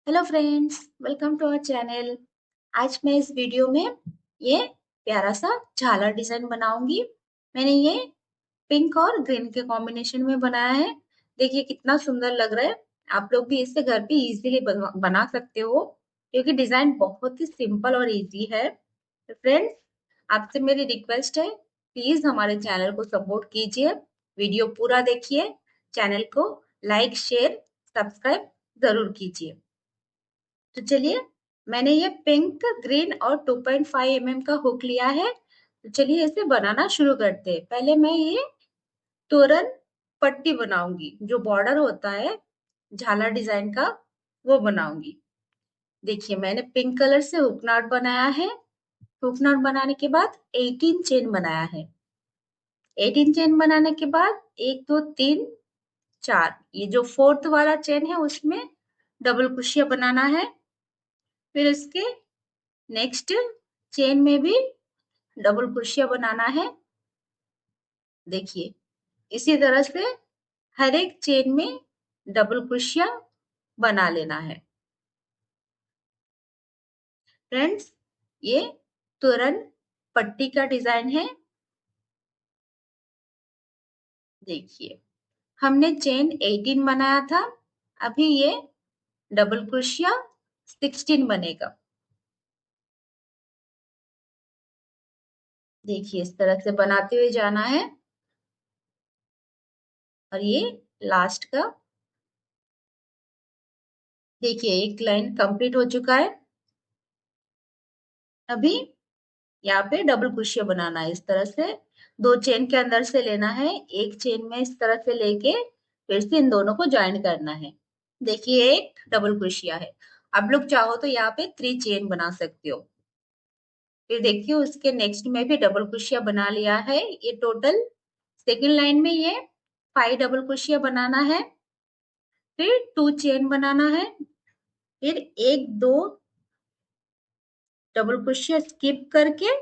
Hello friends, welcome to our channel. आज मैं इस वीडियो में ये प्यारा सा झालर डिजाइन बनाऊंगी। मैंने ये पिंक और ग्रीन के कॉम्बिनेशन में बनाया है। देखिए कितना सुंदर लग रहा है। आप लोग भी इसे घर पे इजीली बना सकते हो क्योंकि डिजाइन बहुत ही सिंपल और इजी है। तो फ्रेंड्स, आपसे मेरी रिक्वेस्ट है, प्लीज हमारे चैनल को सपोर्ट कीजिए, वीडियो पूरा देखिए, चैनल को लाइक शेयर सब्सक्राइब जरूर कीजिए। तो चलिए, मैंने ये पिंक ग्रीन और 2.5 mm का हुक लिया है। तो चलिए इसे बनाना शुरू करते हैं। पहले मैं ये तोरण पट्टी बनाऊंगी, जो बॉर्डर होता है झालर डिजाइन का, वो बनाऊंगी। देखिए मैंने पिंक कलर से हुक नॉट बनाया है। हुक नॉट बनाने के बाद 18 चेन बनाया है। 18 चेन बनाने के बाद 1 2 3 4, ये जो फोर्थ वाला चेन है उसमें डबल क्रोशिया बनाना है। फिर इसके नेक्स्ट चेन में भी डबल क्रोशिया बनाना है। देखिए इसी तरह से हर एक चेन में डबल क्रोशिया बना लेना है। फ्रेंड्स, ये तोरण पट्टी का डिजाइन है। देखिए हमने चेन 18 बनाया था, अभी ये डबल क्रोशिया 16 बनेगा। देखिए इस तरह से बनाते हुए जाना है और ये लास्ट का। देखिए एक लाइन कंप्लीट हो चुका है। अभी यहाँ पे डबल क्रोशिया बनाना है। इस तरह से दो चेन के अंदर से लेना है, एक चेन में इस तरह से लेके फिर से इन दोनों को ज्वाइन करना है। देखिए एक डबल क्रोशिया है। आप लोग चाहो तो यहाँ पे 3 चेन बना सकते हो। फिर देखिए उसके नेक्स्ट में भी डबल क्रोशिया बना लिया है। ये टोटल सेकेंड लाइन में ये 5 डबल क्रोशिया बनाना है। फिर 2 चेन बनाना है। फिर 1 2 डबल क्रोशिया स्किप करके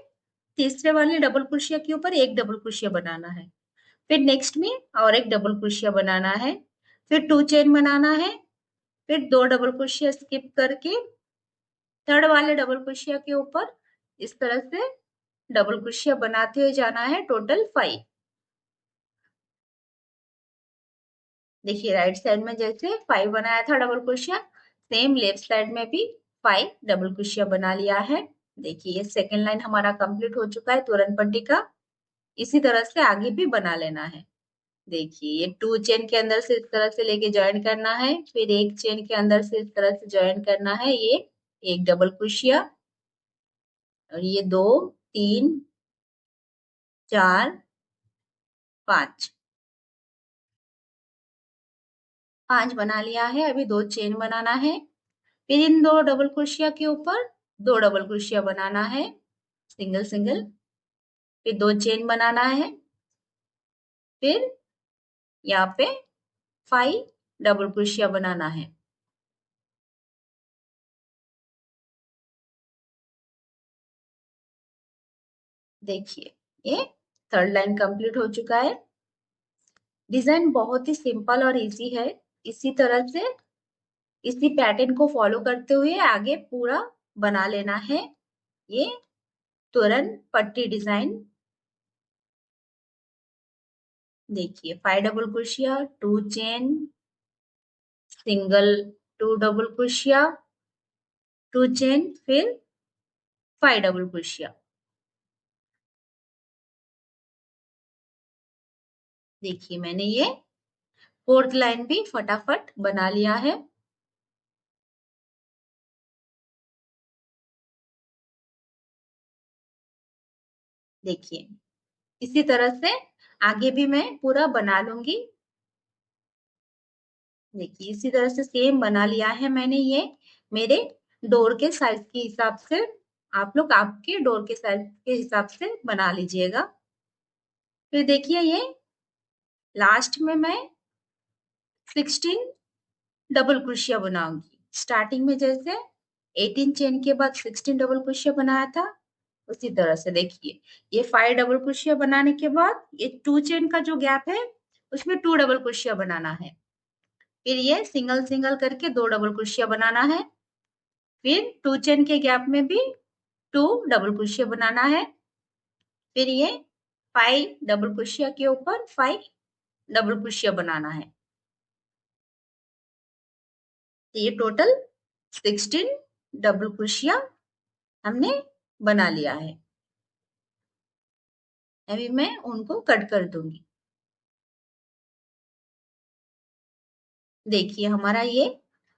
तीसरे वाले डबल क्रोशिया के ऊपर एक डबल क्रोशिया बनाना है। फिर नेक्स्ट में और एक डबल क्रोशिया बनाना है। फिर 2 चेन बनाना है। फिर 2 डबल क्रोशिया स्किप करके थर्ड वाले डबल क्रोशिया के ऊपर इस तरह से डबल क्रोशिया बनाते हुए जाना है। टोटल 5। देखिए राइट साइड में जैसे 5 बनाया था double crochet, same left side में भी 5 डबल क्रोशिया बना लिया है। देखिए ये सेकेंड लाइन हमारा कंप्लीट हो चुका है तोरण पट्टी का। इसी तरह से आगे भी बना लेना है। देखिए ये 2 चेन के अंदर से इस तरह से लेके ज्वाइन करना है। फिर एक चेन के अंदर से इस तरह से ज्वाइन करना है। ये एक डबल क्रोशिया और ये 2 3 4 5 5 बना लिया है। अभी 2 चेन बनाना है। फिर इन 2 डबल क्रोशिया के ऊपर 2 डबल क्रोशिया बनाना है, सिंगल सिंगल। फिर 2 चेन बनाना है। फिर यहाँ पे 5 डबल क्रोशिया बनाना है। देखिए ये थर्ड लाइन कंप्लीट हो चुका है। डिजाइन बहुत ही सिंपल और इजी है। इसी तरह से इसी पैटर्न को फॉलो करते हुए आगे पूरा बना लेना है ये तोरण पट्टी डिजाइन। देखिए 5 double crochet, 2 chain, single, 2 double crochet, 2 chain, फिर 5 डबल क्रोशिया। देखिए मैंने ये फोर्थ लाइन भी फटाफट बना लिया है। देखिए इसी तरह से आगे भी मैं पूरा बना लूंगी। देखिए इसी तरह से सेम बना लिया है मैंने ये मेरे डोर के साइज के हिसाब से। आप लोग आपके डोर के साइज के हिसाब से बना लीजिएगा। फिर देखिए ये लास्ट में मैं 16 डबल क्रोशिया बनाऊंगी। स्टार्टिंग में जैसे 18 चेन के बाद 16 डबल क्रोशिया बनाया था, उसी तरह से देखिए ये 5 डबल क्रोशिया बनाने के बाद ये 2 चेन का जो गैप है उसमें 2 डबल क्रोशिया बनाना है। फिर ये सिंगल सिंगल करके 2 डबल क्रोशिया बनाना है। फिर 2 चेन के गैप में भी 2 डबल क्रोशिया बनाना है। फिर ये 5 डबल क्रोशिया के ऊपर 5 डबल क्रोशिया बनाना है। तो ये टोटल 16 डबल क्रोशिया हमने बना लिया है। अभी मैं उनको कट कर दूंगी। देखिए हमारा ये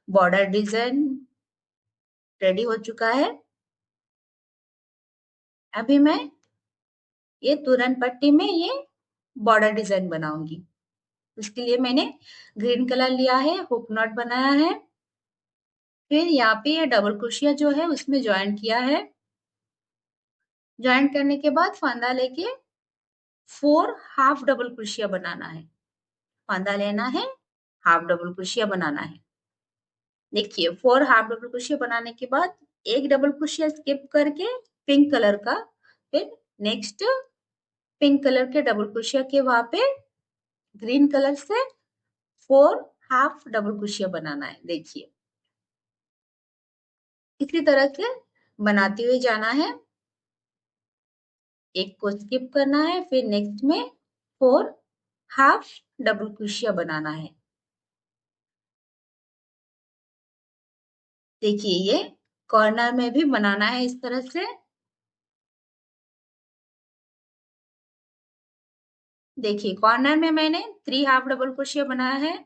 बॉर्डर डिजाइन रेडी हो चुका है। अभी मैं ये तुरंत पट्टी में ये बॉर्डर डिजाइन बनाऊंगी। उसके लिए मैंने ग्रीन कलर लिया है, हुक नॉट बनाया है। फिर यहाँ पे ये डबल क्रोशिया जो है उसमें ज्वाइन किया है। ज्वाइन करने के बाद फंदा लेके 4 हाफ डबल क्रोशिया बनाना है। फंदा लेना है, हाफ डबल क्रोशिया बनाना है। देखिए 4 हाफ डबल क्रोशिया बनाने के बाद एक डबल क्रोशिया स्किप करके पिंक कलर का, फिर नेक्स्ट पिंक कलर के डबल क्रोशिया के वहां पे ग्रीन कलर से 4 हाफ डबल क्रोशिया बनाना है। देखिए इसी तरह से बनाते हुए जाना है। एक को स्किप करना है, फिर नेक्स्ट में 4 हाफ डबल क्रोशिया बनाना है। देखिए ये कॉर्नर में भी बनाना है इस तरह से। देखिए कॉर्नर में मैंने 3 हाफ डबल क्रोशिया बनाया है,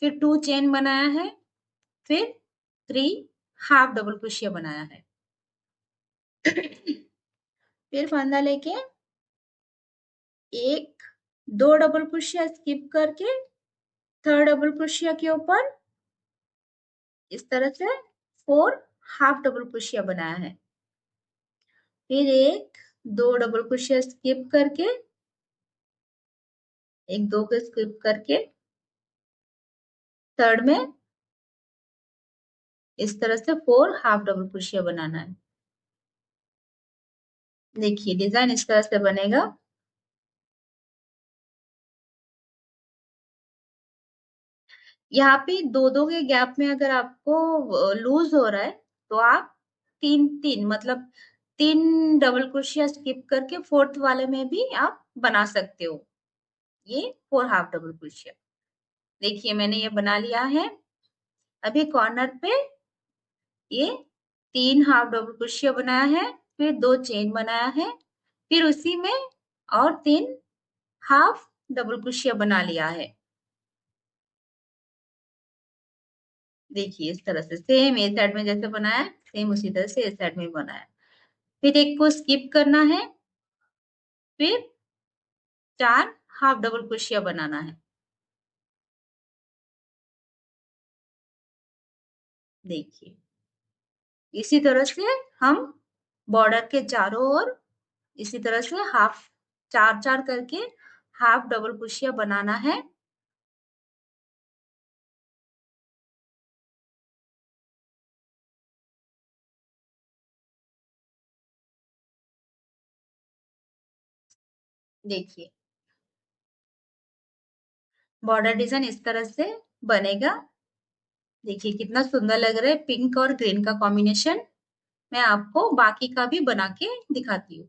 फिर 2 चेन बनाया है, फिर 3 हाफ डबल क्रोशिया बनाया है। फिर फंदा लेके एक 2 डबल क्रोशिया स्किप करके थर्ड डबल क्रोशिया के ऊपर इस तरह से 4 हाफ डबल क्रोशिया बनाया है। फिर एक 2 डबल क्रोशिया स्किप करके एक 2 को स्किप करके थर्ड में इस तरह से 4 हाफ डबल क्रोशिया बनाना है। देखिए डिजाइन इस तरह से बनेगा। यहाँ पे दो दो के गैप में अगर आपको लूज हो रहा है तो आप तीन तीन मतलब 3 डबल क्रोशिया स्किप करके फोर्थ वाले में भी आप बना सकते हो। ये 4 हाफ डबल क्रोशिया। देखिए मैंने ये बना लिया है। अभी कॉर्नर पे ये 3 हाफ डबल क्रोशिया बनाया है, फिर 2 चेन बनाया है, फिर उसी में और 3 हाफ डबल क्रोशिया बना लिया है। देखिए इस तरह से सेम ए साइड में जैसे बनाया सेम उसी तरह से इस साइड में बनाया। फिर एक को स्किप करना है, फिर 4 हाफ डबल क्रोशिया बनाना है। देखिए इसी तरह से हम बॉर्डर के चारों ओर इसी तरह से हाफ 4 4 करके हाफ डबल क्रोशिया बनाना है। देखिए बॉर्डर डिजाइन इस तरह से बनेगा। देखिए कितना सुंदर लग रहा है पिंक और ग्रीन का कॉम्बिनेशन। मैं आपको बाकी का भी बना के दिखाती हूँ।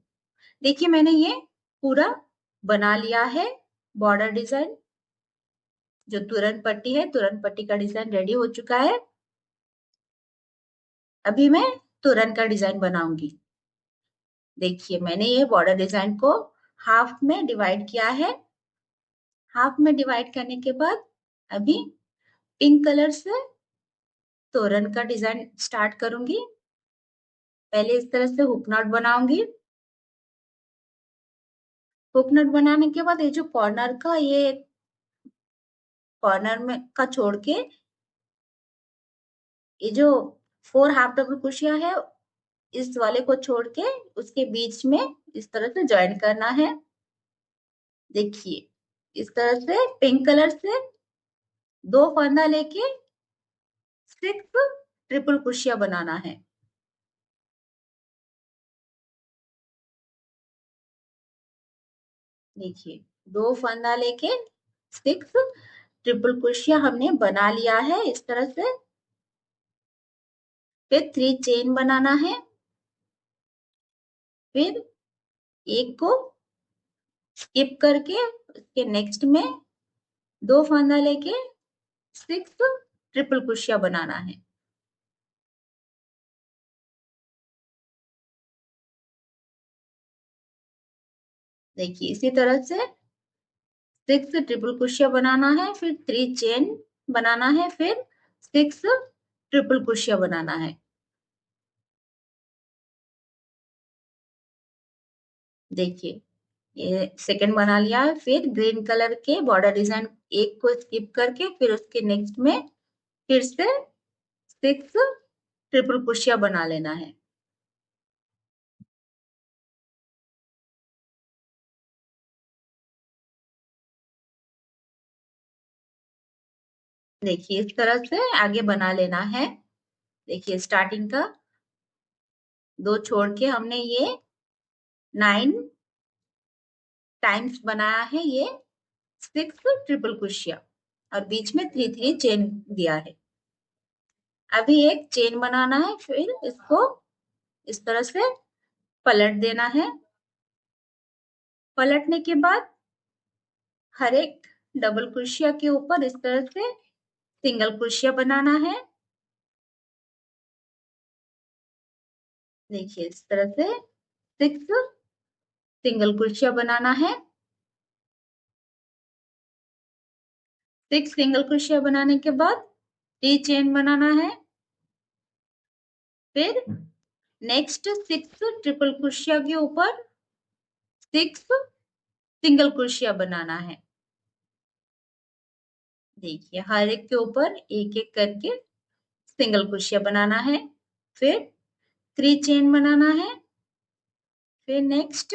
देखिए मैंने ये पूरा बना लिया है बॉर्डर डिजाइन। जो तुरंत पट्टी है तुरंत पट्टी का डिजाइन रेडी हो चुका है। अभी मैं तुरंत का डिजाइन बनाऊंगी। देखिए मैंने ये बॉर्डर डिजाइन को हाफ में डिवाइड किया है। हाफ में डिवाइड करने के बाद अभी पिंक कलर से तोरण का डिजाइन स्टार्ट करूंगी। पहले इस तरह से हुक नॉट बनाऊंगी। हुक नॉट बनाने के बाद ये जो कॉर्नर का ये कॉर्नर में का छोड़ के ये जो 4 हाफ डबल क्रोशिया है इस वाले को छोड़ के उसके बीच में इस तरह से ज्वाइन करना है। देखिए इस तरह से पिंक कलर से 2 फंदा लेके 6 ट्रिपल क्रोशिया बनाना है। देखिए 2 फंदा लेके 6 ट्रिपल क्रोशिया हमने बना लिया है इस तरह से। फिर 3 चेन बनाना है, फिर एक को स्किप करके उसके नेक्स्ट में 2 फंदा लेके 6 ट्रिपल क्रोशिया बनाना है। देखिए इसी तरह से 6 ट्रिपल क्रोशिया बनाना है, फिर 3 चेन बनाना है, फिर 6 ट्रिपल क्रोशिया बनाना है। देखिए ये सेकंड बना लिया है। फिर ग्रीन कलर के बॉर्डर डिजाइन एक को स्किप करके फिर उसके नेक्स्ट में फिर से 6 ट्रिपल क्रोशिया बना लेना है। देखिए इस तरह से आगे बना लेना है। देखिए स्टार्टिंग का 2 छोड़ के हमने ये 9 टाइम्स बनाया है ये 6 ट्रिपल क्रोशिया और बीच में 3 चेन दिया है। अभी एक चेन बनाना है, फिर इसको इस तरह से पलट देना है। पलटने के बाद हर एक डबल क्रोशिया के ऊपर इस तरह से सिंगल क्रोशिया बनाना है। देखिए इस तरह से 6 सिंगल क्रोशिया बनाना है। 6 सिंगल क्रोशिया बनाने के बाद 3 चेन बनाना है, फिर नेक्स्ट 6 ट्रिपल क्रोशिया के ऊपर 6 सिंगल क्रोशिया बनाना है। देखिए हर एक के ऊपर एक एक करके सिंगल क्रोशिया बनाना है, फिर 3 चेन बनाना है, फिर नेक्स्ट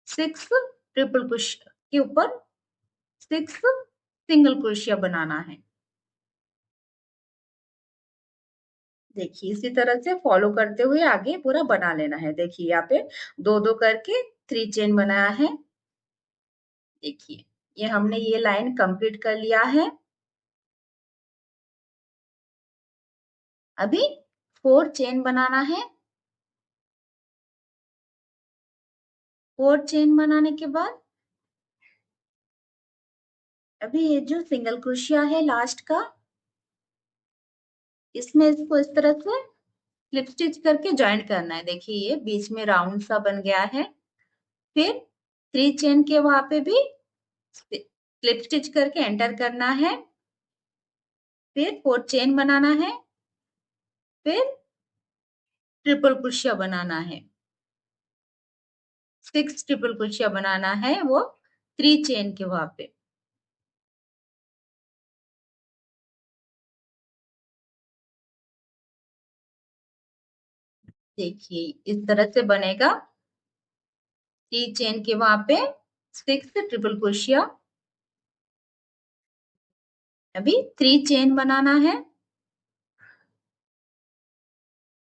6 ट्रिपल क्रोशिया के ऊपर 6 सिंगल क्रोशिया बनाना है। देखिए इसी तरह से फॉलो करते हुए आगे पूरा बना लेना है। देखिए यहाँ पे दो दो करके 3 चेन बनाया है। देखिए ये हमने ये लाइन कंप्लीट कर लिया है। अभी 4 चेन बनाना है। 4 चेन बनाने के बाद अभी ये जो सिंगल क्रोशिया है लास्ट का, इसमें इसको इस तरह से स्लिप स्टिच करके ज्वाइंट करना है। देखिए ये बीच में राउंड सा बन गया है। फिर 3 चेन के वहां पे भी स्लिप स्टिच करके एंटर करना है, फिर 4 चेन बनाना है, फिर ट्रिपल क्रोशिया बनाना है। 6 ट्रिपल क्रोशिया बनाना है वो 3 चेन के वहां पे। देखिए इस तरह से बनेगा। 3 चेन के वहां पे 6 ट्रिपल क्रोशिया। अभी 3 चेन बनाना है।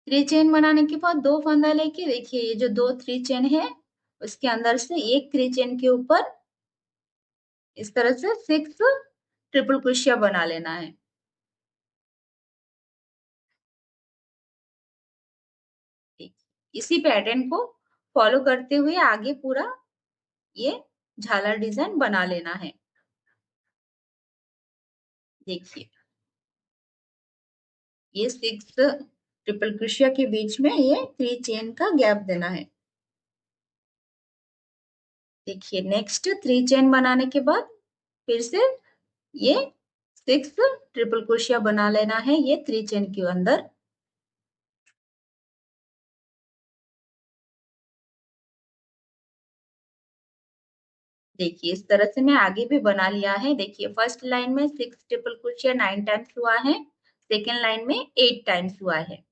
3 चेन बनाने के बाद 2 फंदा लेके देखिए ये जो 2 3 चेन है उसके अंदर से एक 3 चेन के ऊपर इस तरह से 6 ट्रिपल क्रोशिया बना लेना है। इसी पैटर्न को फॉलो करते हुए आगे पूरा ये झालर डिजाइन बना लेना है। देखिए ये 6 ट्रिपल क्रोशिया के बीच में ये 3 चेन का गैप देना है। देखिए नेक्स्ट 3 चेन बनाने के बाद फिर से ये 6 ट्रिपल क्रोशिया बना लेना है ये 3 चेन के अंदर। देखिए इस तरह से मैं आगे भी बना लिया है। देखिए फर्स्ट लाइन में 6 ट्रिपल क्रोशिया 9 टाइम्स हुआ है, सेकेंड लाइन में 8 टाइम्स हुआ है।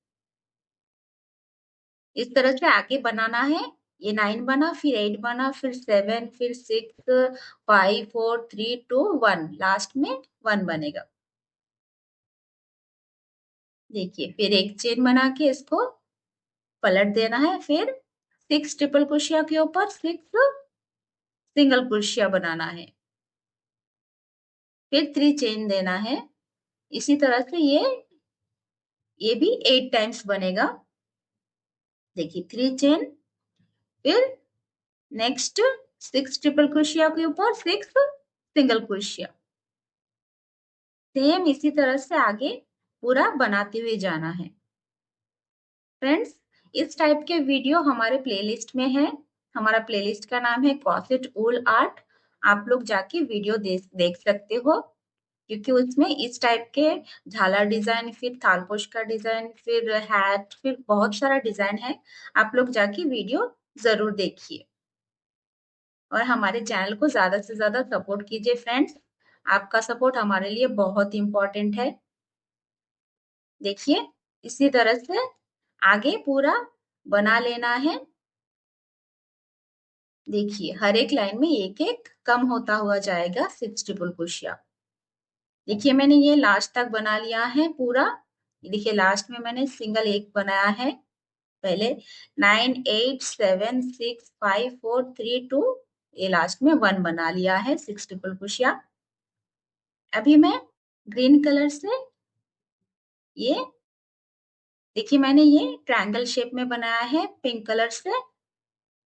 इस तरह से आगे बनाना है। ये 9 बना, फिर 8 बना, फिर 7, फिर 6, 5, 4, 3, 2, 1, लास्ट में 1 बनेगा। देखिए फिर एक चेन बना के इसको पलट देना है, फिर 6 ट्रिपल क्रोशिया के ऊपर 6 सिंगल क्रोशिया बनाना है। फिर 3 चेन देना है। इसी तरह से ये भी 8 टाइम्स बनेगा। देखिए 3 चेन, फिर नेक्स्ट 6 ट्रिपल क्रोशिया के ऊपर 6 सिंगल क्रोशिया। सेम इसी तरह से आगे पूरा बनाते हुए जाना है। फ्रेंड्स, इस टाइप के वीडियो हमारे प्लेलिस्ट में है। हमारा प्लेलिस्ट का नाम है क्रॉसेट वूल आर्ट। आप लोग जाके वीडियो देख सकते हो, क्योंकि उसमें इस टाइप के झालर डिजाइन, फिर थालपोश का डिजाइन, फिर हैट, फिर बहुत सारा डिजाइन है। आप लोग जाके वीडियो जरूर देखिए और हमारे चैनल को ज्यादा से ज्यादा सपोर्ट कीजिए फ्रेंड्स। आपका सपोर्ट हमारे लिए बहुत इंपॉर्टेंट है। देखिए इसी तरह से आगे पूरा बना लेना है। देखिए हर एक लाइन में एक एक कम होता हुआ जाएगा 6 ट्रिपल क्रोशिया। देखिए मैंने ये लास्ट तक बना लिया है पूरा। देखिए लास्ट में मैंने सिंगल एक बनाया है। पहले 9 8 7 6 5 4 3 2, ये लास्ट में 1 बना लिया है 6 ट्रिपल क्रोशिया। अभी मैं ग्रीन कलर से ये, देखिए मैंने ये ट्रायंगल शेप में बनाया है पिंक कलर से।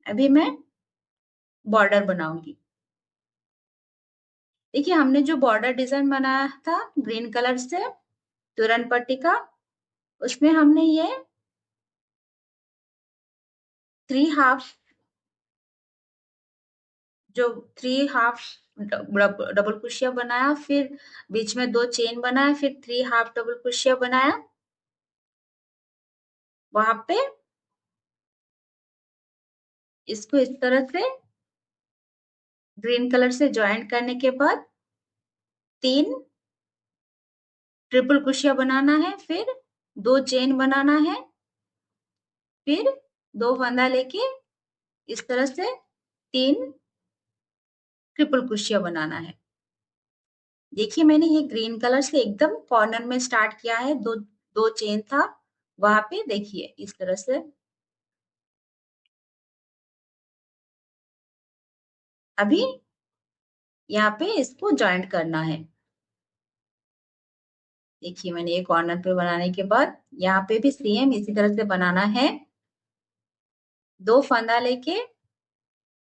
अभी मैं बॉर्डर बनाऊंगी। देखिए हमने जो बॉर्डर डिजाइन बनाया था ग्रीन कलर से तोरण पट्टी का, उसमें हमने ये 3 हाफ, जो 3 हाफ डबल क्रोशिया बनाया, फिर बीच में 2 चेन बनाया, फिर 3 हाफ डबल क्रोशिया बनाया। वहां पे इसको इस तरह से ग्रीन कलर से ज्वाइंट करने के बाद 3 ट्रिपल क्रोशिया बनाना है, फिर 2 चेन बनाना है, फिर 2 फंदा लेके इस तरह से 3 ट्रिपल क्रोशिया बनाना है। देखिए मैंने ये ग्रीन कलर से एकदम कॉर्नर में स्टार्ट किया है, दो दो चेन था वहां पे। देखिए इस तरह से अभी यहाँ पे इसको ज्वाइंट करना है। देखिए मैंने ये कॉर्नर पे बनाने के बाद यहाँ पे भी सेम इसी तरह से बनाना है। 2 फंदा लेके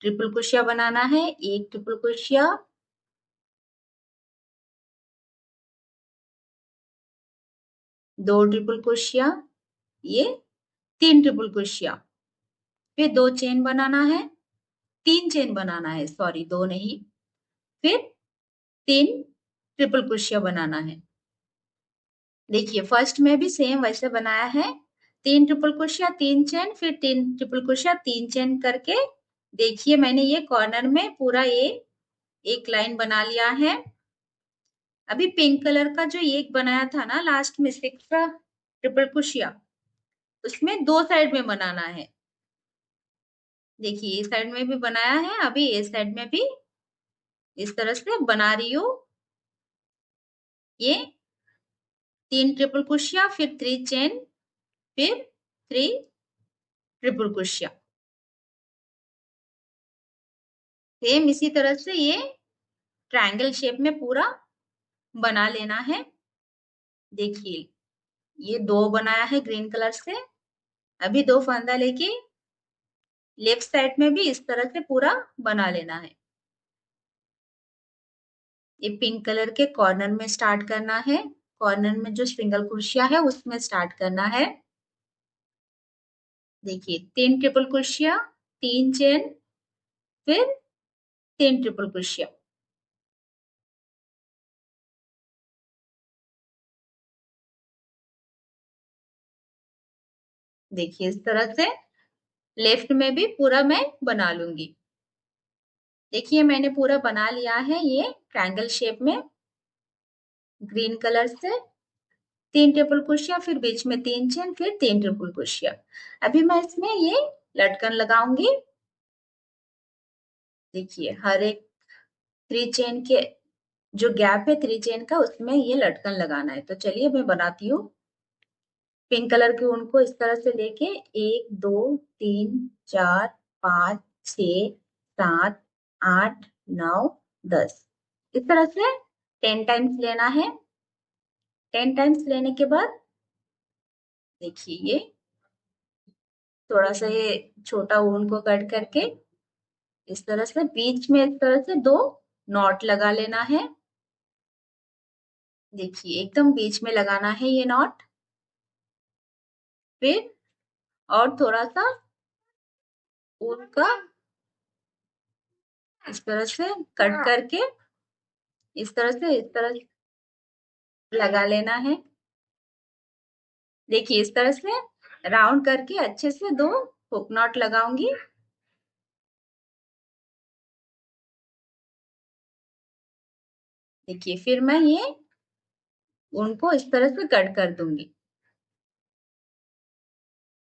ट्रिपल क्रोशिया बनाना है, एक ट्रिपल क्रोशिया, 2 ट्रिपल क्रोशिया, ये 3 ट्रिपल क्रोशिया, फिर 2 चेन बनाना है, 3 चेन बनाना है, सॉरी 2 नहीं, फिर 3 ट्रिपल क्रोशिया बनाना है। देखिए फर्स्ट में भी सेम वैसे बनाया है, 3 ट्रिपल क्रोशिया 3 चेन, फिर 3 ट्रिपल क्रोशिया 3 चेन करके। देखिए मैंने ये कॉर्नर में पूरा ये एक लाइन बना लिया है। अभी पिंक कलर का जो एक बनाया था ना लास्ट में 6 ट्रिपल क्रोशिया, उसमें 2 साइड में बनाना है। देखिए इस साइड में भी बनाया है, अभी इस साइड में भी इस तरह से बना रही हूँ। ये 3 ट्रिपल क्रोशिया, फिर 3 चेन, फिर 3 ट्रिपल क्रोशिया। सेम इसी तरह से ये ट्रायंगल शेप में पूरा बना लेना है। देखिए ये 2 बनाया है ग्रीन कलर से। अभी 2 फंदा लेके लेफ्ट साइड में भी इस तरह से पूरा बना लेना है। ये पिंक कलर के कॉर्नर में स्टार्ट करना है, कॉर्नर में जो सिंगल क्रोशिया है उसमें स्टार्ट करना है। देखिए 3 ट्रिपल क्रोशिया, 3 चेन, फिर 3 ट्रिपल क्रोशिया। देखिए इस तरह से लेफ्ट में भी पूरा मैं बना लूंगी। देखिए मैंने पूरा बना लिया है ये ट्रायंगल शेप में ग्रीन कलर से। 3 ट्रिपल क्रोशिया, फिर बीच में 3 चेन, फिर 3 ट्रिपल क्रोशिया। अभी मैं इसमें ये लटकन लगाऊंगी। देखिए हर एक 3 चेन के जो गैप है 3 चेन का, उसमें ये लटकन लगाना है। तो चलिए मैं बनाती हूँ। पिंक कलर के ऊन को इस तरह से लेके 1 2 3 4 5 6 7 8 9 10 इस तरह से 10 टाइम्स लेना है। 10 टाइम्स लेने के बाद देखिए ये थोड़ा सा ये छोटा ऊन को कट करके इस तरह से बीच में इस तरह से 2 नॉट लगा लेना है। देखिए एकदम बीच में लगाना है ये नॉट। फिर और थोड़ा सा ऊन का इस तरह से कट करके इस तरह लगा लेना है। देखिए इस तरह से राउंड करके अच्छे से 2 हुक नॉट लगाऊंगी। देखिए फिर मैं ये ऊन को इस तरह से कट कर दूंगी।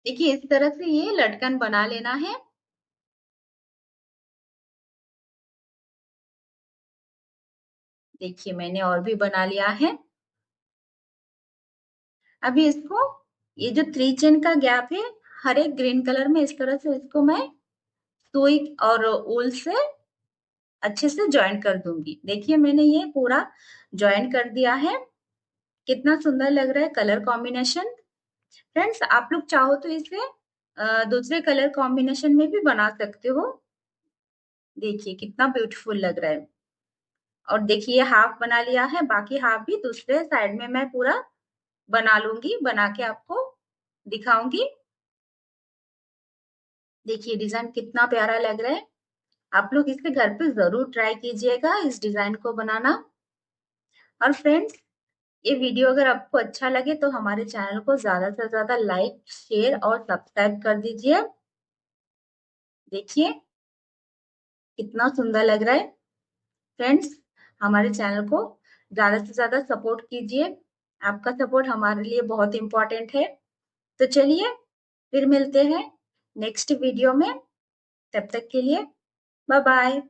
देखिए इस तरह से ये लटकन बना लेना है। देखिए मैंने और भी बना लिया है। अभी इसको ये जो 3 चेन का गैप है हर एक ग्रीन कलर में इस तरह से इसको मैं सुई और ऊल से अच्छे से ज्वाइन कर दूंगी। देखिए मैंने ये पूरा ज्वाइन कर दिया है। कितना सुंदर लग रहा है कलर कॉम्बिनेशन। फ्रेंड्स आप लोग चाहो तो इसे दूसरे कलर कॉम्बिनेशन में भी बना सकते हो। देखिए कितना ब्यूटीफुल लग रहा है। और देखिए हाफ बना लिया है, बाकी हाफ भी दूसरे साइड में मैं पूरा बना लूंगी, बना के आपको दिखाऊंगी। देखिए डिजाइन कितना प्यारा लग रहा है। आप लोग इसे घर पे जरूर ट्राई कीजिएगा इस डिजाइन को बनाना। और फ्रेंड्स ये वीडियो अगर आपको अच्छा लगे तो हमारे चैनल को ज्यादा से ज्यादा लाइक शेयर और सब्सक्राइब कर दीजिए। देखिए कितना सुंदर लग रहा है। फ्रेंड्स हमारे चैनल को ज्यादा से ज्यादा सपोर्ट कीजिए। आपका सपोर्ट हमारे लिए बहुत इंपॉर्टेंट है। तो चलिए फिर मिलते हैं नेक्स्ट वीडियो में। तब तक के लिए बाय बाय।